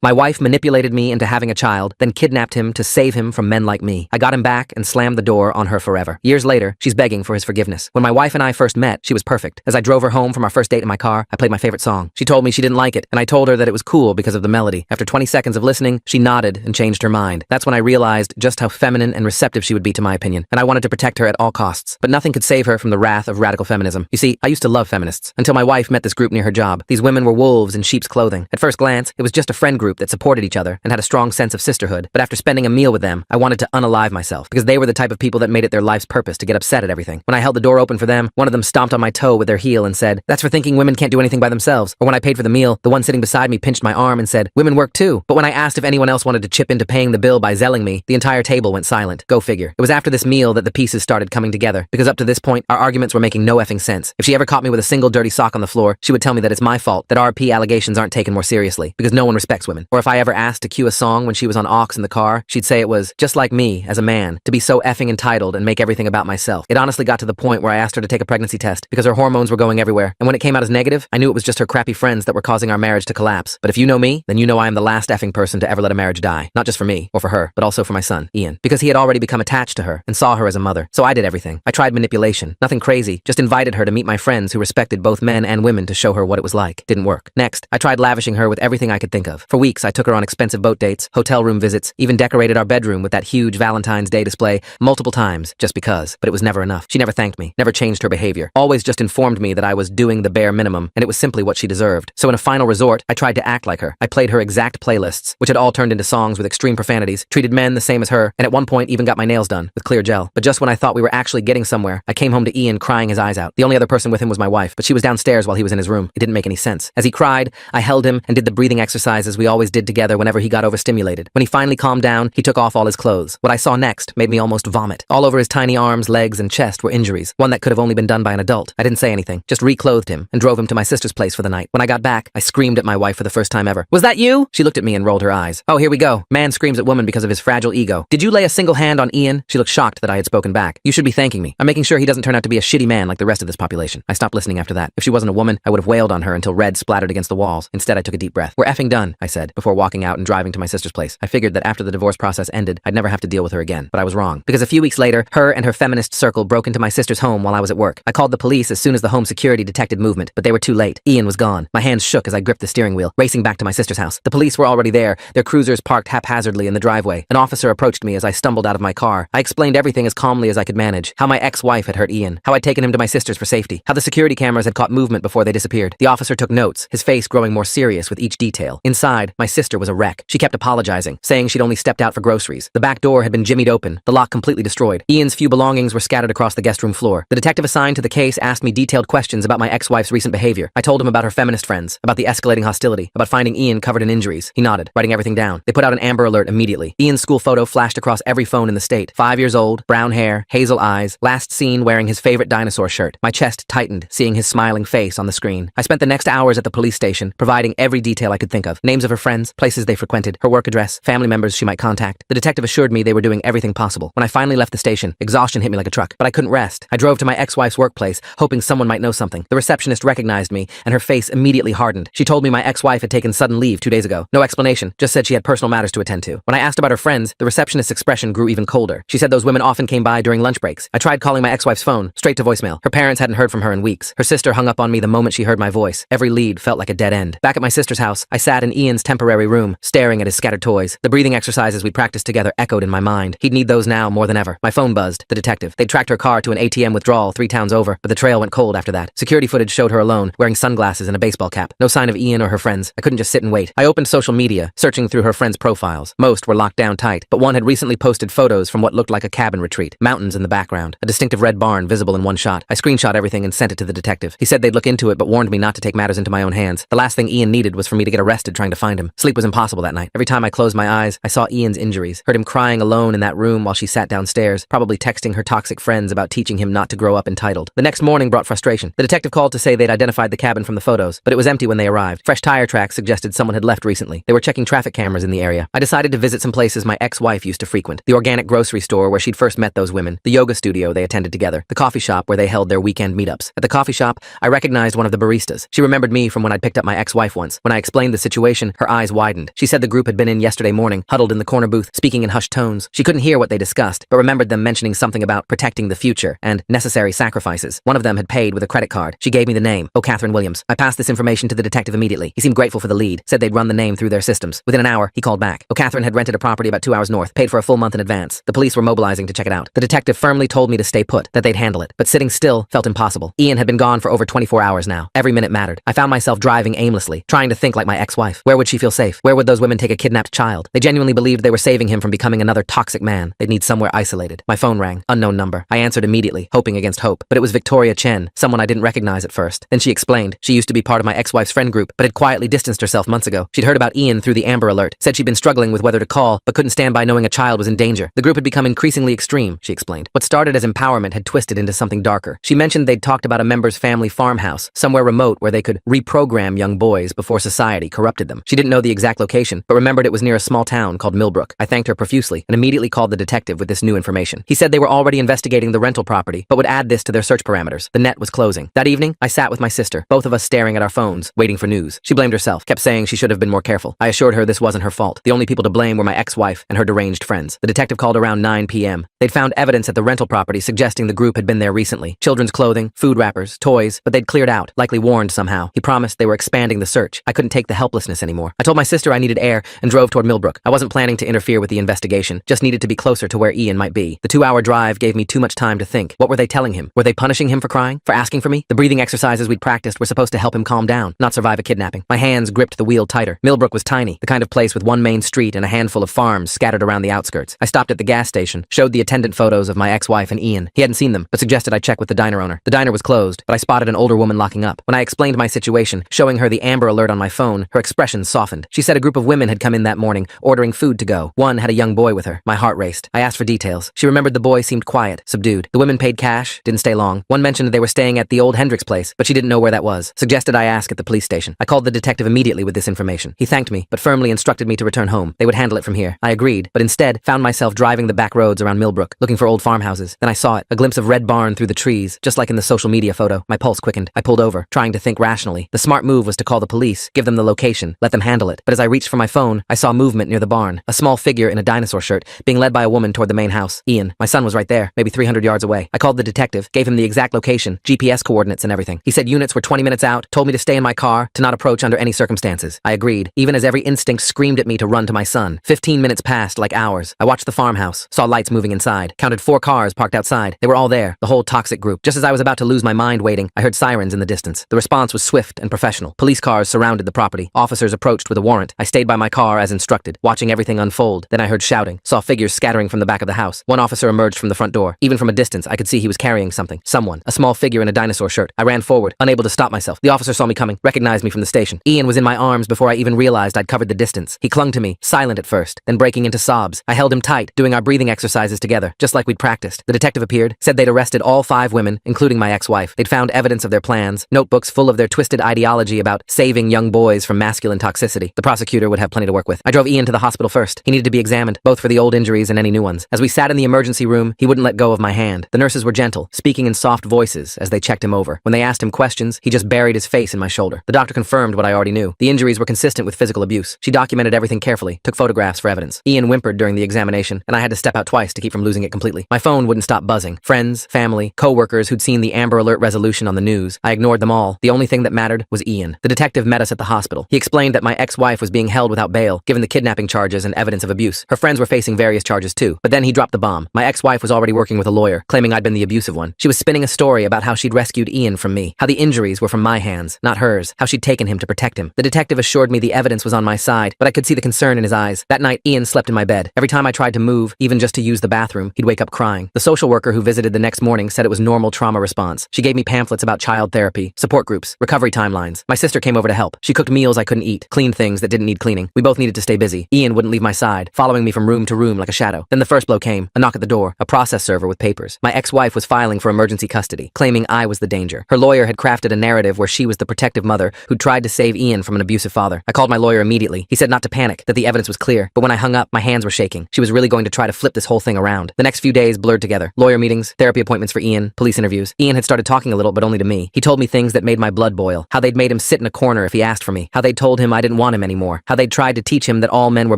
My wife manipulated me into having a child, then kidnapped him to save him from men like me. I got him back and slammed the door on her forever. Years later, she's begging for his forgiveness. When my wife and I first met, she was perfect. As I drove her home from our first date in my car, I played my favorite song. She told me she didn't like it, and I told her that it was cool because of the melody. After 20 seconds of listening, she nodded and changed her mind. That's when I realized just how feminine and receptive she would be to my opinion, and I wanted to protect her at all costs. But nothing could save her from the wrath of radical feminism. You see, I used to love feminists, until my wife met this group near her job. These women were wolves in sheep's clothing. At first glance, it was just a friend group that supported each other and had a strong sense of sisterhood. But after spending a meal with them, I wanted to unalive myself, because they were the type of people that made it their life's purpose to get upset at everything. When I held the door open for them, one of them stomped on my toe with their heel and said, "That's for thinking women can't do anything by themselves." Or when I paid for the meal, the one sitting beside me pinched my arm and said, "Women work too." But when I asked if anyone else wanted to chip into paying the bill by zelling me, the entire table went silent. Go figure. It was after this meal that the pieces started coming together, because up to this point, our arguments were making no effing sense. If she ever caught me with a single dirty sock on the floor, she would tell me that it's my fault that RP allegations aren't taken more seriously, because no one respects women. Or if I ever asked to cue a song when she was on aux in the car, she'd say it was just like me, as a man, to be so effing entitled and make everything about myself. It honestly got to the point where I asked her to take a pregnancy test, because her hormones were going everywhere, and when it came out as negative, I knew it was just her crappy friends that were causing our marriage to collapse. But if you know me, then you know I am the last effing person to ever let a marriage die. Not just for me, or for her, but also for my son, Ian. Because he had already become attached to her, and saw her as a mother. So I did everything. I tried manipulation. Nothing crazy, just invited her to meet my friends who respected both men and women to show her what it was like. Didn't work. Next, I tried lavishing her with everything I could think of. For weeks, I took her on expensive boat dates, hotel room visits, even decorated our bedroom with that huge Valentine's Day display multiple times, just because. But it was never enough. She never thanked me, never changed her behavior, always just informed me that I was doing the bare minimum, and it was simply what she deserved. So in a final resort, I tried to act like her. I played her exact playlists, which had all turned into songs with extreme profanities, treated men the same as her, and at one point even got my nails done with clear gel. But just when I thought we were actually getting somewhere, I came home to Ian crying his eyes out. The only other person with him was my wife, but she was downstairs while he was in his room. It didn't make any sense. As he cried, I held him and did the breathing exercises we always did together whenever he got overstimulated. When he finally calmed down, he took off all his clothes. What I saw next made me almost vomit. All over his tiny arms, legs, and chest were injuries, one that could have only been done by an adult. I didn't say anything, just reclothed him and drove him to my sister's place for the night. When I got back, I screamed at my wife for the first time ever. "Was that you?" She looked at me and rolled her eyes. "Oh, here we go. Man screams at woman because of his fragile ego. Did you lay a single hand on Ian?" She looked shocked that I had spoken back. "You should be thanking me. I'm making sure he doesn't turn out to be a shitty man like the rest of this population." I stopped listening after that. If she wasn't a woman, I would have wailed on her until red splattered against the walls. Instead, I took a deep breath. "We're effing done," I said, before walking out and driving to my sister's place. I figured that after the divorce process ended, I'd never have to deal with her again. But I was wrong, because a few weeks later, her and her feminist circle broke into my sister's home while I was at work. I called the police as soon as the home security detected movement, but they were too late. Ian was gone. My hands shook as I gripped the steering wheel, racing back to my sister's house. The police were already there, their cruisers parked haphazardly in the driveway. An officer approached me as I stumbled out of my car. I explained everything as calmly as I could manage. How my ex-wife had hurt Ian, how I'd taken him to my sister's for safety, how the security cameras had caught movement before they disappeared. The officer took notes, his face growing more serious with each detail. Inside, my sister was a wreck. She kept apologizing, saying she'd only stepped out for groceries. The back door had been jimmied open, the lock completely destroyed. Ian's few belongings were scattered across the guest room floor. The detective assigned to the case asked me detailed questions about my ex-wife's recent behavior. I told him about her feminist friends, about the escalating hostility, about finding Ian covered in injuries. He nodded, writing everything down. They put out an Amber Alert immediately. Ian's school photo flashed across every phone in the state. 5 years old, brown hair, hazel eyes, last seen wearing his favorite dinosaur shirt. My chest tightened, seeing his smiling face on the screen. I spent the next hours at the police station, providing every detail I could think of. Names of her friends, places they frequented, her work address, family members she might contact. The detective assured me they were doing everything possible. When I finally left the station, exhaustion hit me like a truck, but I couldn't rest. I drove to my ex-wife's workplace, hoping someone might know something. The receptionist recognized me, and her face immediately hardened. She told me my ex-wife had taken sudden leave 2 days ago. No explanation, just said she had personal matters to attend to. When I asked about her friends, the receptionist's expression grew even colder. She said those women often came by during lunch breaks. I tried calling my ex-wife's phone, straight to voicemail. Her parents hadn't heard from her in weeks. Her sister hung up on me the moment she heard my voice. Every lead felt like a dead end. Back at my sister's house, I sat in Ian's temporary room, staring at his scattered toys. The breathing exercises we'd practiced together echoed in my mind. He'd need those now more than ever. My phone buzzed. The detective. They'd tracked her car to an ATM withdrawal 3 towns over, but the trail went cold after that. Security footage showed her alone, wearing sunglasses and a baseball cap. No sign of Ian or her friends. I couldn't just sit and wait. I opened social media, searching through her friends' profiles. Most were locked down tight, but one had recently posted photos from what looked like a cabin retreat. Mountains in the background. A distinctive red barn visible in one shot. I screenshot everything and sent it to the detective. He said they'd look into it, but warned me not to take matters into my own hands. The last thing Ian needed was for me to get arrested trying to find him. Sleep was impossible that night. Every time I closed my eyes, I saw Ian's injuries. Heard him crying alone in that room while she sat downstairs, probably texting her toxic friends about teaching him not to grow up entitled. The next morning brought frustration. The detective called to say they'd identified the cabin from the photos, but it was empty when they arrived. Fresh tire tracks suggested someone had left recently. They were checking traffic cameras in the area. I decided to visit some places my ex-wife used to frequent. The organic grocery store where she'd first met those women, the yoga studio they attended together, the coffee shop where they held their weekend meetups. At the coffee shop, I recognized one of the baristas. She remembered me from when I'd picked up my ex-wife once. When I explained the situation, her Her eyes widened. She said the group had been in yesterday morning, huddled in the corner booth, speaking in hushed tones. She couldn't hear what they discussed, but remembered them mentioning something about protecting the future and necessary sacrifices. One of them had paid with a credit card. She gave me the name, Catherine Williams. I passed this information to the detective immediately. He seemed grateful for the lead, said they'd run the name through their systems. Within an hour, he called back. Catherine had rented a property about 2 hours north, paid for a full month in advance. The police were mobilizing to check it out. The detective firmly told me to stay put, that they'd handle it. But sitting still felt impossible. Ian had been gone for over 24 hours now. Every minute mattered. I found myself driving aimlessly, trying to think like my ex-wife. Where would she feel safe? Where would those women take a kidnapped child? They genuinely believed they were saving him from becoming another toxic man. They'd need somewhere isolated. My phone rang. Unknown number. I answered immediately, hoping against hope. But it was Victoria Chen, someone I didn't recognize at first. Then she explained. She used to be part of my ex-wife's friend group, but had quietly distanced herself months ago. She'd heard about Ian through the Amber Alert, said she'd been struggling with whether to call, but couldn't stand by knowing a child was in danger. The group had become increasingly extreme, she explained. What started as empowerment had twisted into something darker. She mentioned they'd talked about a member's family farmhouse, somewhere remote where they could reprogram young boys before society corrupted them. She didn't know the exact location, but remembered it was near a small town called Millbrook. I thanked her profusely and immediately called the detective with this new information. He said they were already investigating the rental property, but would add this to their search parameters. The net was closing. That evening, I sat with my sister, both of us staring at our phones, waiting for news. She blamed herself, kept saying she should have been more careful. I assured her this wasn't her fault. The only people to blame were my ex-wife and her deranged friends. The detective called around 9 p.m. They'd found evidence at the rental property suggesting the group had been there recently. Children's clothing, food wrappers, toys, but they'd cleared out, likely warned somehow. He promised they were expanding the search. I couldn't take the helplessness anymore. I told my sister I needed air and drove toward Millbrook. I wasn't planning to interfere with the investigation, just needed to be closer to where Ian might be. The 2-hour drive gave me too much time to think. What were they telling him? Were they punishing him for crying? For asking for me? The breathing exercises we'd practiced were supposed to help him calm down, not survive a kidnapping. My hands gripped the wheel tighter. Millbrook was tiny, the kind of place with one main street and a handful of farms scattered around the outskirts. I stopped at the gas station, showed the attendant photos of my ex-wife and Ian. He hadn't seen them, but suggested I check with the diner owner. The diner was closed, but I spotted an older woman locking up. When I explained my situation, showing her the Amber Alert on my phone, her expression softened. She said a group of women had come in that morning, ordering food to go. One had a young boy with her. My heart raced. I asked for details. She remembered the boy seemed quiet, subdued. The women paid cash, didn't stay long. One mentioned they were staying at the old Hendricks place, but she didn't know where that was. Suggested I ask at the police station. I called the detective immediately with this information. He thanked me, but firmly instructed me to return home. They would handle it from here. I agreed, but instead found myself driving the back roads around Millbrook, looking for old farmhouses. Then I saw it, a glimpse of red barn through the trees, just like in the social media photo. My pulse quickened. I pulled over, trying to think rationally. The smart move was to call the police, give them the location, let them handle it. But as I reached for my phone, I saw movement near the barn. A small figure in a dinosaur shirt, being led by a woman toward the main house. Ian, my son, was right there, maybe 300 yards away. I called the detective, gave him the exact location, GPS coordinates and everything. He said units were 20 minutes out, told me to stay in my car, to not approach under any circumstances. I agreed, even as every instinct screamed at me to run to my son. 15 minutes passed like hours. I watched the farmhouse, saw lights moving inside, counted 4 cars parked outside. They were all there, the whole toxic group. Just as I was about to lose my mind waiting, I heard sirens in the distance. The response was swift and professional. Police cars surrounded the property. Officers approached with a warrant. I stayed by my car as instructed, watching everything unfold. Then I heard shouting, saw figures scattering from the back of the house. One officer emerged from the front door. Even from a distance, I could see he was carrying something. Someone, a small figure in a dinosaur shirt. I ran forward, unable to stop myself. The officer saw me coming, recognized me from the station. Ian was in my arms before I even realized I'd covered the distance. He clung to me, silent at first, then breaking into sobs. I held him tight, doing our breathing exercises together, just like we'd practiced. The detective appeared, said they'd arrested all 5 women, including my ex-wife. They'd found evidence of their plans, notebooks full of their twisted ideology about saving young boys from masculine toxicity. The prosecutor would have plenty to work with. I drove Ian to the hospital first. He needed to be examined, both for the old injuries and any new ones. As we sat in the emergency room, he wouldn't let go of my hand. The nurses were gentle, speaking in soft voices as they checked him over. When they asked him questions, he just buried his face in my shoulder. The doctor confirmed what I already knew. The injuries were consistent with physical abuse. She documented everything carefully, took photographs for evidence. Ian whimpered during the examination, and I had to step out twice to keep from losing it completely. My phone wouldn't stop buzzing. Friends, family, co-workers who'd seen the Amber Alert resolution on the news. I ignored them all. The only thing that mattered was Ian. The detective met us at the hospital. He explained that my ex-wife was being held without bail, given the kidnapping charges and evidence of abuse. Her friends were facing various charges too. But then he dropped the bomb. My ex-wife was already working with a lawyer, claiming I'd been the abusive one. She was spinning a story about how she'd rescued Ian from me, how the injuries were from my hands, not hers, how she'd taken him to protect him. The detective assured me the evidence was on my side, but I could see the concern in his eyes. That night, Ian slept in my bed. Every time I tried to move, even just to use the bathroom, he'd wake up crying. The social worker who visited the next morning said it was normal trauma response. She gave me pamphlets about child therapy, support groups, recovery timelines. My sister came over to help. She cooked meals I couldn't eat, cleaned things that didn't need cleaning. We both needed to stay busy. Ian wouldn't leave my side, following me from room to room like a shadow. Then the first blow came, a knock at the door, a process server with papers. My ex-wife was filing for emergency custody, claiming I was the danger. Her lawyer had crafted a narrative where she was the protective mother who tried to save Ian from an abusive father. I called my lawyer immediately. He said not to panic, that the evidence was clear. But when I hung up, my hands were shaking. She was really going to try to flip this whole thing around. The next few days blurred together. Lawyer meetings, therapy appointments for Ian, police interviews. Ian had started talking a little, but only to me. He told me things that made my blood boil. How they'd made him sit in a corner if he asked for me. How they'd told him I didn't want him anymore, how they'd tried to teach him that all men were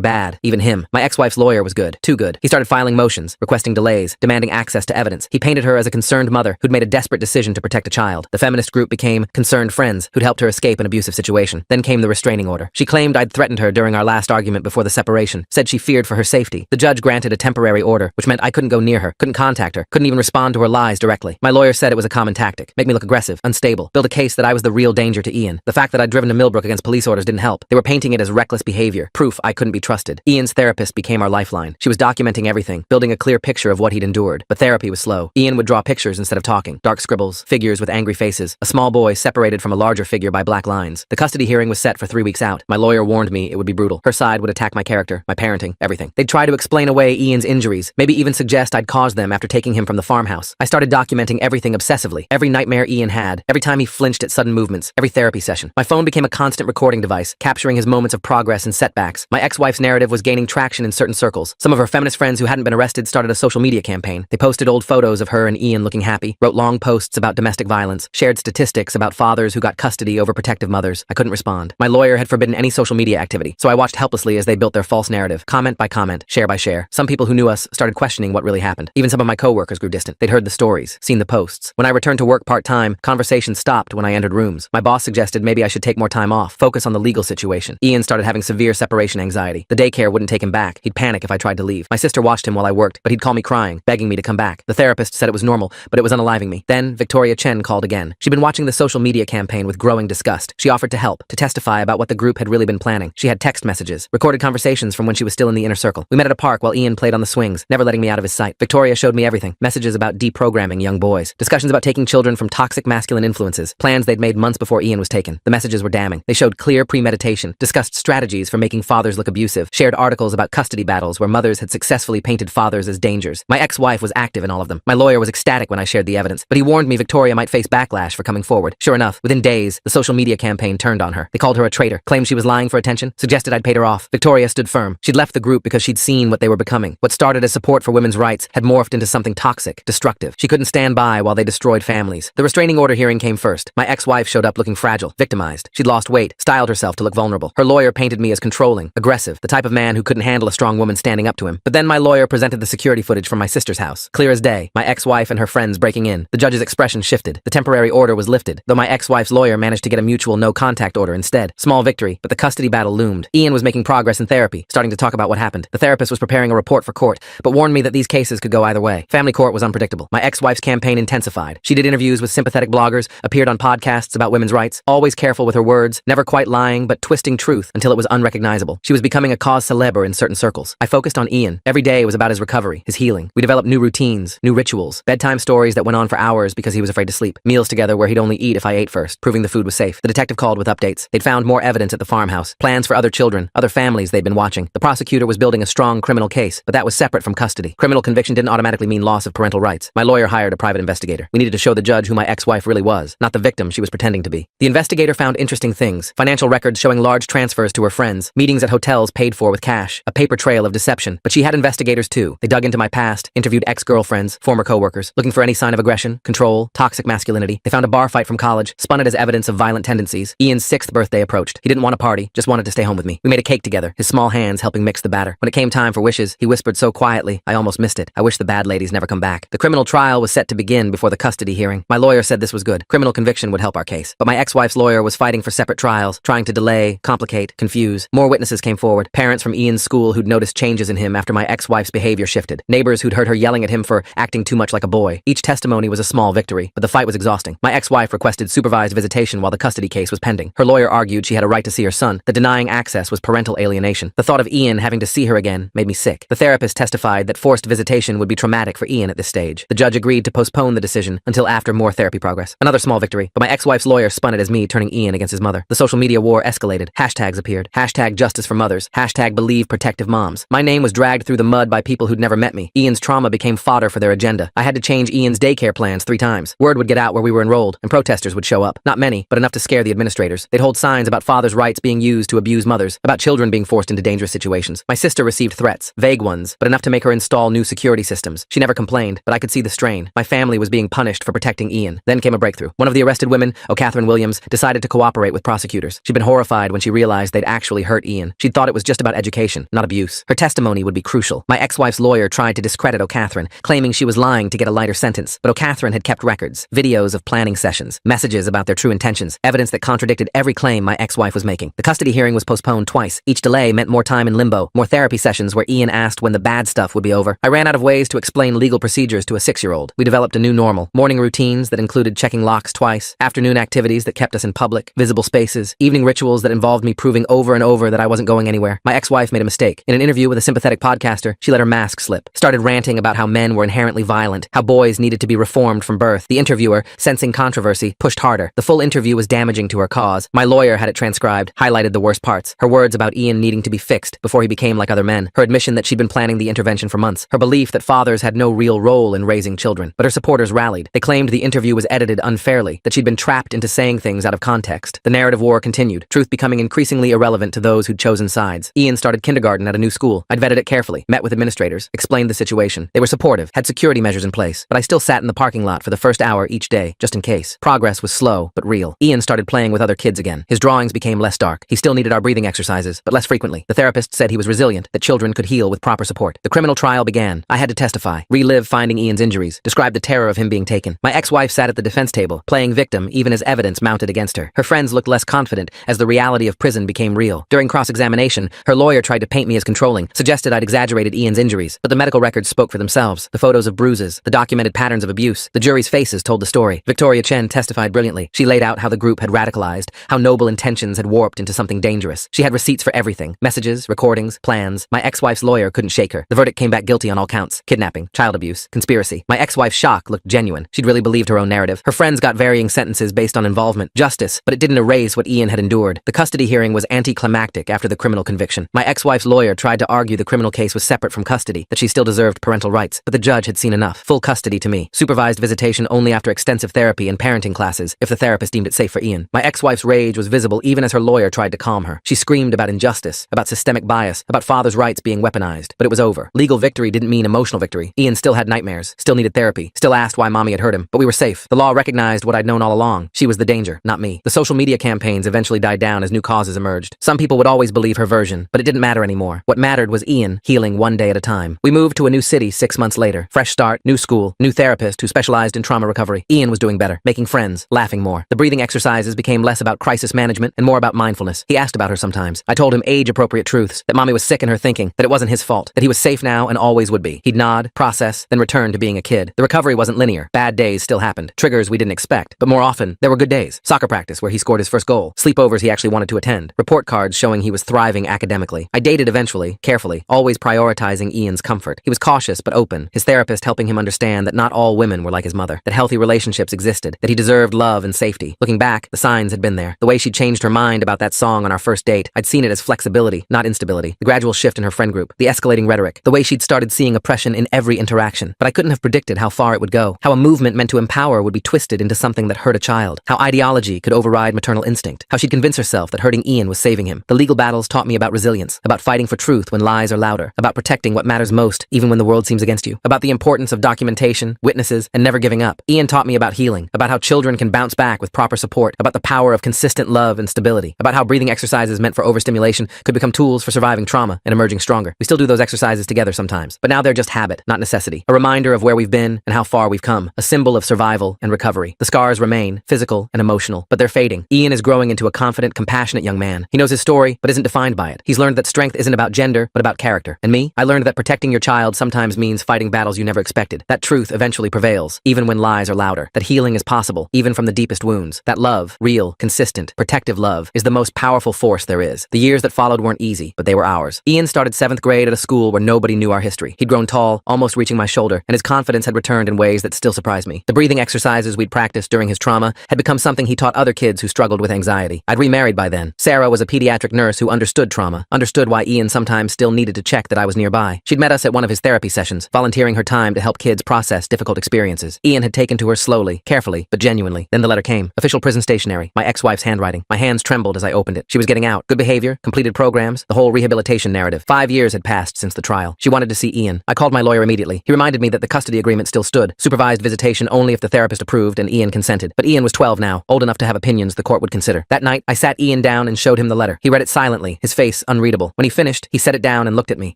bad, even him. My ex-wife's lawyer was good, too good. He started filing motions, requesting delays, demanding access to evidence. He painted her as a concerned mother who'd made a desperate decision to protect a child. The feminist group became concerned friends who'd helped her escape an abusive situation. Then came the restraining order. She claimed I'd threatened her during our last argument before the separation, said she feared for her safety. The judge granted a temporary order, which meant I couldn't go near her, couldn't contact her, couldn't even respond to her lies directly. My lawyer said it was a common tactic, make me look aggressive, unstable, build a case that I was the real danger to Ian. The fact that I'd driven to Millbrook against police orders didn't help. They were painting it as reckless behavior, proof I couldn't be trusted. Ian's therapist became our lifeline. She was documenting everything, building a clear picture of what he'd endured. But therapy was slow. Ian would draw pictures instead of talking, dark scribbles, figures with angry faces, a small boy separated from a larger figure by black lines. The custody hearing was set for 3 weeks out. My lawyer warned me it would be brutal. Her side would attack my character, my parenting, everything. They'd try to explain away Ian's injuries, maybe even suggest I'd caused them after taking him from the farmhouse. I started documenting everything obsessively, every nightmare Ian had, every time he flinched at sudden movements, every therapy session. My phone became a constant recording device, capturing his moments of progress and setbacks. My ex-wife's narrative was gaining traction in certain circles. Some of her feminist friends who hadn't been arrested started a social media campaign. They posted old photos of her and Ian looking happy, wrote long posts about domestic violence, shared statistics about fathers who got custody over protective mothers. I couldn't respond. My lawyer had forbidden any social media activity, so I watched helplessly as they built their false narrative, comment by comment, share by share. Some people who knew us started questioning what really happened. Even some of my coworkers grew distant. They'd heard the stories, seen the posts. When I returned to work part-time, conversations stopped when I entered rooms. My boss suggested maybe I should take more time off, focus on the legal situation. Ian started having severe separation anxiety. The daycare wouldn't take him back. He'd panic if I tried to leave. My sister watched him while I worked, but he'd call me crying, begging me to come back. The therapist said it was normal, but it was unaliving me. Then Victoria Chen called again. She'd been watching the social media campaign with growing disgust. She offered to help, to testify about what the group had really been planning. She had text messages, recorded conversations from when she was still in the inner circle. We met at a park while Ian played on the swings, never letting me out of his sight. Victoria showed me everything. Messages about deprogramming young boys, discussions about taking children from toxic masculine influences, plans they'd made months before Ian was taken. The messages were damning. They showed clear premeditation, discussed strategies for making fathers look abusive, shared articles about custody battles where mothers had successfully painted fathers as dangers. My ex-wife was active in all of them. My lawyer was ecstatic when I shared the evidence, but he warned me Victoria might face backlash for coming forward. Sure enough, within days, the social media campaign turned on her. They called her a traitor, claimed she was lying for attention, suggested I'd paid her off. Victoria stood firm. She'd left the group because she'd seen what they were becoming. What started as support for women's rights had morphed into something toxic, destructive. She couldn't stand by while they destroyed families. The restraining order hearing came first. My ex-wife showed up looking fragile, victimized. She'd lost weight, styled herself to look vulnerable. Her lawyer painted me as controlling, aggressive, the type of man who couldn't handle a strong woman standing up to him. But then my lawyer presented the security footage from my sister's house. Clear as day, my ex-wife and her friends breaking in. The judge's expression shifted. The temporary order was lifted, though my ex-wife's lawyer managed to get a mutual no-contact order instead. Small victory, but the custody battle loomed. Ian was making progress in therapy, starting to talk about what happened. The therapist was preparing a report for court, but warned me that these cases could go either way. Family court was unpredictable. My ex-wife's campaign intensified. She did interviews with sympathetic bloggers, appeared on podcasts about women's rights, always careful with her words, never quite lying, but twisting truth until it was unrecognizable. She was becoming a cause célèbre in certain circles. I focused on Ian. Every day was about his recovery, his healing. We developed new routines, new rituals, bedtime stories that went on for hours because he was afraid to sleep, meals together where he'd only eat if I ate first, proving the food was safe. The detective called with updates. They'd found more evidence at the farmhouse, plans for other children, other families they'd been watching. The prosecutor was building a strong criminal case, but that was separate from custody. Criminal conviction didn't automatically mean loss of parental rights. My lawyer hired a private investigator. We needed to show the judge who my ex-wife really was, not the victim she was pretending to be. The investigator found interesting things, financial records showing large transfers to her friends, meetings at hotels paid for with cash, a paper trail of deception. But she had investigators too. They dug into my past, interviewed ex-girlfriends, former coworkers, looking for any sign of aggression, control, toxic masculinity. They found a bar fight from college, spun it as evidence of violent tendencies. Ian's 6th birthday approached. He didn't want a party, just wanted to stay home with me. We made a cake together, his small hands helping mix the batter. When it came time for wishes, he whispered so quietly, I almost missed it. I wish the bad ladies never come back. The criminal trial was set to begin before the custody hearing. My lawyer said this was good. Criminal conviction would help our case. But my ex-wife's lawyer was fighting for separate trials, trying to delay, complicate, confuse. More witnesses came forward. Parents from Ian's school who'd noticed changes in him after my ex-wife's behavior shifted. Neighbors who'd heard her yelling at him for acting too much like a boy. Each testimony was a small victory, but the fight was exhausting. My ex-wife requested supervised visitation while the custody case was pending. Her lawyer argued she had a right to see her son, that denying access was parental alienation. The thought of Ian having to see her again made me sick. The therapist testified that forced visitation would be traumatic for Ian at this stage. The judge agreed to postpone the decision until after more therapy progress. Another small victory, but my ex-wife's lawyer spun it as me turning Ian against his mother. The social media war escalated. Hashtags appeared. Hashtag justice for mothers. Hashtag believe protective moms. My name was dragged through the mud by people who'd never met me. Ian's trauma became fodder for their agenda. I had to change Ian's daycare plans 3 times. Word would get out where we were enrolled, and protesters would show up. Not many, but enough to scare the administrators. They'd hold signs about fathers' rights being used to abuse mothers, about children being forced into dangerous situations. My sister received threats, vague ones, but enough to make her install new security systems. She never complained, but I could see the strain. My family was being punished for protecting Ian. Then came a breakthrough. One of the arrested women, Catherine Williams, decided to cooperate with prosecutors. She'd been horrified when she realized they'd actually hurt Ian. She'd thought it was just about education, not abuse. Her testimony would be crucial. My ex-wife's lawyer tried to discredit O'Catherine, claiming she was lying to get a lighter sentence. But O'Catherine had kept records, videos of planning sessions, messages about their true intentions, evidence that contradicted every claim my ex-wife was making. The custody hearing was postponed twice. Each delay meant more time in limbo, more therapy sessions where Ian asked when the bad stuff would be over. I ran out of ways to explain legal procedures to a 6-year-old. We developed a new normal. Morning routines that included checking locks twice, afternoon activities that kept us in public, visible spaces, evening rituals that involved me proving over and over that I wasn't going anywhere. My ex-wife made a mistake. In an interview with a sympathetic podcaster, she let her mask slip, started ranting about how men were inherently violent, how boys needed to be reformed from birth. The interviewer, sensing controversy, pushed harder. The full interview was damaging to her cause. My lawyer had it transcribed, highlighted the worst parts. Her words about Ian needing to be fixed before he became like other men. Her admission that she'd been planning the intervention for months. Her belief that fathers had no real role in raising children. But her supporters rallied. They claimed the interview was edited unfairly, that she'd been trapped into saying things out of context. The narrative war continued, truth becoming increasingly irrelevant to those who'd chosen sides. Ian started kindergarten at a new school. I'd vetted it carefully, met with administrators, explained the situation. They were supportive, had security measures in place, but I still sat in the parking lot for the first hour each day, just in case. Progress was slow, but real. Ian started playing with other kids again. His drawings became less dark. He still needed our breathing exercises, but less frequently. The therapist said he was resilient, that children could heal with proper support. The criminal trial began. I had to testify, relive finding Ian's injuries, describe the terror of him being taken. My ex-wife sat at the defense table, playing victim even as evidence mounted against her. Her friends looked less confident as the reality of prison became real. During cross-examination, her lawyer tried to paint me as controlling, suggested I'd exaggerated Ian's injuries, but the medical records spoke for themselves. The photos of bruises, the documented patterns of abuse, the jury's faces told the story. Victoria Chen testified brilliantly. She laid out how the group had radicalized, how noble intentions had warped into something dangerous. She had receipts for everything, messages, recordings, plans. My ex-wife's lawyer couldn't shake her. The verdict came back guilty on all counts: kidnapping, child abuse, conspiracy. My ex-wife's shock looked genuine. She'd really believed her own narrative. Her friends got varying sentences based on involvement, justice, but it didn't erase what Ian had endured. The custody hearing was anticlimactic after the criminal conviction. My ex-wife's lawyer tried to argue the criminal case was separate from custody, that she still deserved parental rights, but the judge had seen enough. Full custody to me. Supervised visitation only after extensive therapy and parenting classes, if the therapist deemed it safe for Ian. My ex-wife's rage was visible even as her lawyer tried to calm her. She screamed about injustice, about systemic bias, about fathers' rights being weaponized. But it was over. Legal victory didn't mean emotional victory. Ian still had nightmares, still needed therapy, still asked why mommy had hurt him, but we were safe. The law recognized what I'd known all along. She was the danger, not me. The social media campaigns eventually died down as new causes emerged. Some people would always believe her version, but it didn't matter anymore. What mattered was Ian healing one day at a time. We moved to a new city 6 months later. Fresh start, new school, new therapist who specialized in trauma recovery. Ian was doing better, making friends, laughing more. The breathing exercises became less about crisis management and more about mindfulness. He asked about her sometimes. I told him age-appropriate truths, that mommy was sick in her thinking, that it wasn't his fault, that he was safe now and always would be. He'd nod, process, then return to being a kid. The recovery wasn't linear. Bad days still happened. Triggers we didn't expect. But more often, there were good days. Soccer practice where he scored his first goal. Sleepovers he actually wanted to attend. Report cards showing he was thriving academically. I dated eventually, carefully, always prioritizing Ian's comfort. He was cautious but open, his therapist helping him understand that not all women were like his mother, that healthy relationships existed, that he deserved love and safety. Looking back, the signs had been there. The way she changed her mind about that song on our first date, I'd seen it as flexibility, not instability. The gradual shift in her friend group, the escalating rhetoric, the way she'd started seeing oppression in every interaction. But I couldn't have predicted how far it would go, how a movement meant to empower would be twisted into something that hurt a child, how ideology could override maternal instinct, how she'd convince herself that hurting Ian was saving him. The legal battles taught me about resilience, about fighting for truth when lies are louder, about protecting what matters most even when the world seems against you, about the importance of documentation, witnesses, and never giving up. Ian taught me about healing, about how children can bounce back with proper support, about the power of consistent love and stability, about how breathing exercises meant for overstimulation could become tools for surviving trauma and emerging stronger. We still do those exercises together sometimes, but now they're just habit, not necessity. A reminder of where we've been and how far we've come, a symbol of survival and recovery. The scars remain, physical and emotional, but they're fading. Ian is growing into a confident, compassionate young man. He knows his story, but isn't defined by it. He's learned that strength isn't about gender, but about character. And me? I learned that protecting your child sometimes means fighting battles you never expected. That truth eventually prevails, even when lies are louder. That healing is possible, even from the deepest wounds. That love, real, consistent, protective love, is the most powerful force there is. The years that followed weren't easy, but they were ours. Ian started 7th grade at a school where nobody knew our history. He'd grown tall, almost reaching my shoulder, and his confidence had returned in ways that still surprised me. The breathing exercises we'd practiced during his trauma had become something he taught other kids who struggled with anxiety. I'd remarried by then. Sarah was a pediatric nurse who understood trauma, understood why Ian sometimes still needed to check that I was nearby. She'd met us at one of his therapy sessions, volunteering her time to help kids process difficult experiences. Ian had taken to her slowly, carefully, but genuinely. Then the letter came. Official prison stationery, my ex-wife's handwriting. My hands trembled as I opened it. She was getting out. Good behavior, completed programs, the whole rehabilitation narrative. 5 years had passed since the trial. She wanted to see Ian. I called my lawyer immediately. He reminded me that the custody agreement still stood. Supervised visitation only if the therapist approved and Ian consented. But Ian was 12 now, old enough to have opinions the court would consider. That night, I sat Ian Ian down and showed him the letter. He read it silently, his face unreadable. When he finished, he set it down and looked at me.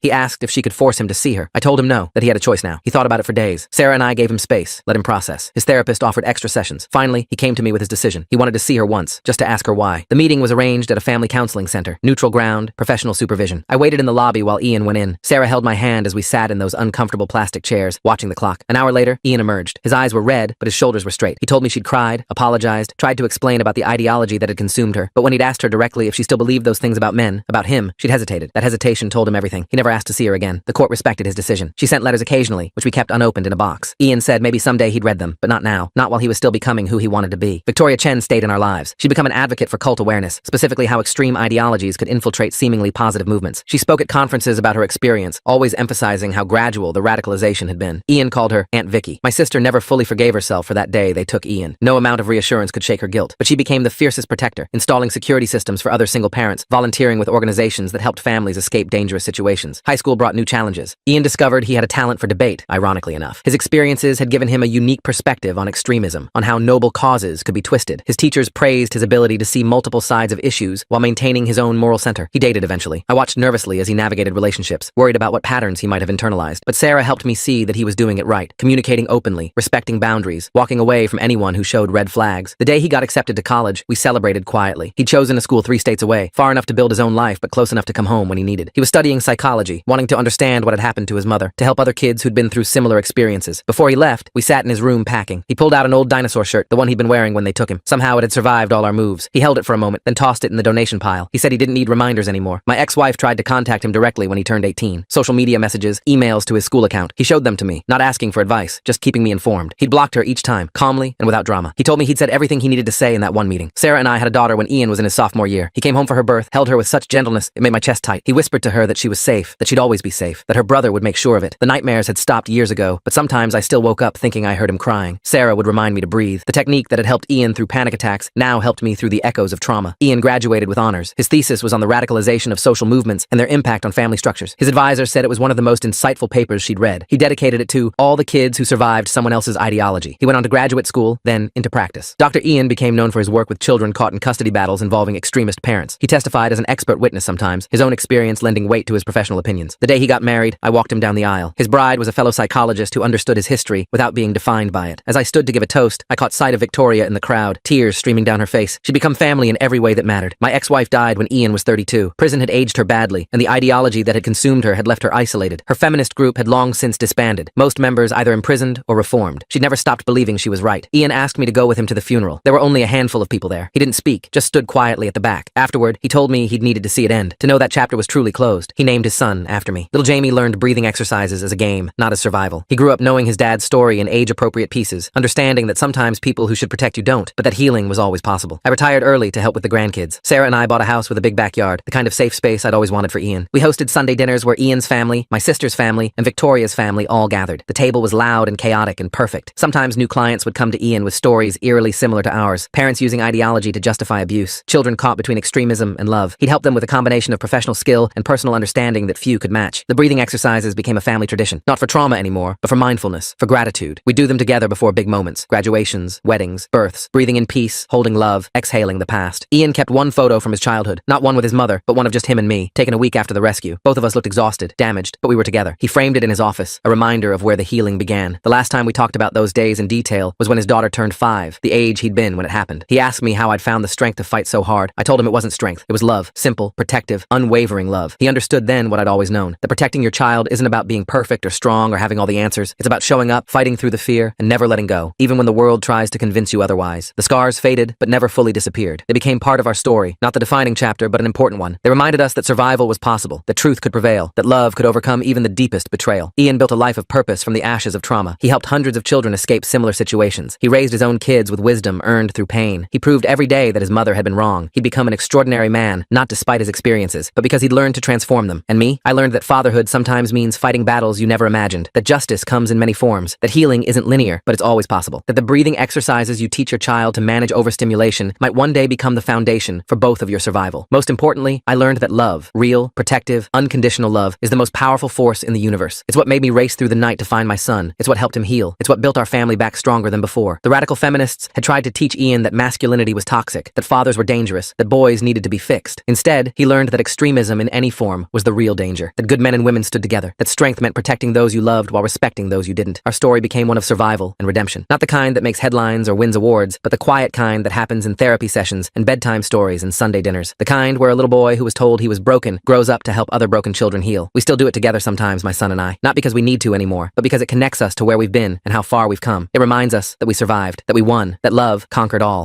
He asked if she could force him to see her. I told him no, that he had a choice now. He thought about it for days. Sarah and I gave him space, let him process. His therapist offered extra sessions. Finally, he came to me with his decision. He wanted to see her once, just to ask her why. The meeting was arranged at a family counseling center. Neutral ground, professional supervision. I waited in the lobby while Ian went in. Sarah held my hand as we sat in those uncomfortable plastic chairs, watching the clock. An hour later, Ian emerged. His eyes were red, but his shoulders were straight. He told me she'd cried, apologized, tried to explain about the ideology that had consumed her. But when he'd asked her directly if she still believed those things about men, about him, she'd hesitated. That hesitation told him everything. He never asked to see her again. The court respected his decision. She sent letters occasionally, which we kept unopened in a box. Ian said maybe someday he'd read them, but not now. Not while he was still becoming who he wanted to be. Victoria Chen stayed in our lives. She'd become an advocate for cult awareness, specifically how extreme ideologies could infiltrate seemingly positive movements. She spoke at conferences about her experience, always emphasizing how gradual the radicalization had been. Ian called her Aunt Vicky. My sister never fully forgave herself for that day they took Ian. No amount of reassurance could shake her guilt, but she became the fiercest protector, installing security systems for other single parents, volunteering with organizations that helped families escape dangerous situations. High school brought new challenges. Ian discovered he had a talent for debate, ironically enough. His experiences had given him a unique perspective on extremism, on how noble causes could be twisted. His teachers praised his ability to see multiple sides of issues while maintaining his own moral center. He dated eventually. I watched nervously as he navigated relationships, worried about what patterns he might have internalized. But Sarah helped me see that he was doing it right, communicating openly, respecting boundaries, walking away from anyone who showed red flags. The day he got accepted to college, we celebrated quietly. He'd chosen a school 3 states away, far enough to build his own life, but close enough to come home when he needed. He was studying psychology, wanting to understand what had happened to his mother, to help other kids who'd been through similar experiences. Before he left, we sat in his room packing. He pulled out an old dinosaur shirt, the one he'd been wearing when they took him. Somehow it had survived all our moves. He held it for a moment, then tossed it in the donation pile. He said he didn't need reminders anymore. My ex-wife tried to contact him directly when he turned 18. Social media messages, emails to his school account. He showed them to me, not asking for advice, just keeping me informed. He'd blocked her each time, calmly and without drama. He told me he'd said everything he needed to say in that one meeting. Sarah and I had a daughter when Ian was in his sophomore year. He came home for her birth, held her with such gentleness, it made my chest tight. He whispered to her that she was safe, that she'd always be safe, that her brother would make sure of it. The nightmares had stopped years ago, but sometimes I still woke up thinking I heard him crying. Sarah would remind me to breathe. The technique that had helped Ian through panic attacks now helped me through the echoes of trauma. Ian graduated with honors. His thesis was on the radicalization of social movements and their impact on family structures. His advisor said it was one of the most insightful papers she'd read. He dedicated it to all the kids who survived someone else's ideology. He went on to graduate school, then into practice. Dr. Ian became known for his work with children caught in custody battles involving extremist parents. He testified as an expert witness sometimes, his own experience lending weight to his professional opinions. The day he got married, I walked him down the aisle. His bride was a fellow psychologist who understood his history without being defined by it. As I stood to give a toast, I caught sight of Victoria in the crowd, tears streaming down her face. She'd become family in every way that mattered. My ex-wife died when Ian was 32. Prison had aged her badly, and the ideology that had consumed her had left her isolated. Her feminist group had long since disbanded, most members either imprisoned or reformed. She'd never stopped believing she was right. Ian asked me to go with him to the funeral. There were only a handful of people there. He didn't speak, just stood quietly at the back. Afterward, he told me he'd needed to see it end, to know that chapter was truly closed. He named his son after me. Little Jamie learned breathing exercises as a game, not as survival. He grew up knowing his dad's story in age-appropriate pieces, understanding that sometimes people who should protect you don't, but that healing was always possible. I retired early to help with the grandkids. Sarah and I bought a house with a big backyard, the kind of safe space I'd always wanted for Ian. We hosted Sunday dinners where Ian's family, my sister's family, and Victoria's family all gathered. The table was loud and chaotic and perfect. Sometimes new clients would come to Ian with stories eerily similar to ours, parents using ideology to justify abuse, children caught between extremism and love. He'd help them with a combination of professional skill and personal understanding that few could match. The breathing exercises became a family tradition, not for trauma anymore, but for mindfulness, for gratitude. We'd do them together before big moments, graduations, weddings, births, breathing in peace, holding love, exhaling the past. Ian kept one photo from his childhood, not one with his mother, but one of just him and me, taken a week after the rescue. Both of us looked exhausted, damaged, but we were together. He framed it in his office, a reminder of where the healing began. The last time we talked about those days in detail was when his daughter turned 5, the age he'd been when it happened. He asked me how I'd found the strength to fight so hard. I told him it wasn't strength, it was love, simple, protective, unwavering love. He understood then what I'd always known, that protecting your child isn't about being perfect or strong or having all the answers. It's about showing up, fighting through the fear, and never letting go, even when the world tries to convince you otherwise. The scars faded, but never fully disappeared. They became part of our story, not the defining chapter, but an important one. They reminded us that survival was possible, that truth could prevail, that love could overcome even the deepest betrayal. Ian built a life of purpose from the ashes of trauma. He helped hundreds of children escape similar situations. He raised his own kids with wisdom earned through pain. He proved every day that his mother had been wrong. He'd become an extraordinary man, not despite his experiences, but because he'd learned to transform them. And me? I learned that fatherhood sometimes means fighting battles you never imagined, that justice comes in many forms, that healing isn't linear, but it's always possible, that the breathing exercises you teach your child to manage overstimulation might one day become the foundation for both of your survival. Most importantly, I learned that love, real, protective, unconditional love, is the most powerful force in the universe. It's what made me race through the night to find my son. It's what helped him heal. It's what built our family back stronger than before. The radical feminists had tried to teach Ian that masculinity was toxic, that fathers were dangerous, dangerous, that boys needed to be fixed. Instead, he learned that extremism in any form was the real danger, that good men and women stood together, that strength meant protecting those you loved while respecting those you didn't. Our story became one of survival and redemption. Not the kind that makes headlines or wins awards, but the quiet kind that happens in therapy sessions and bedtime stories and Sunday dinners. The kind where a little boy who was told he was broken grows up to help other broken children heal. We still do it together sometimes, my son and I. Not because we need to anymore, but because it connects us to where we've been and how far we've come. It reminds us that we survived, that we won, that love conquered all.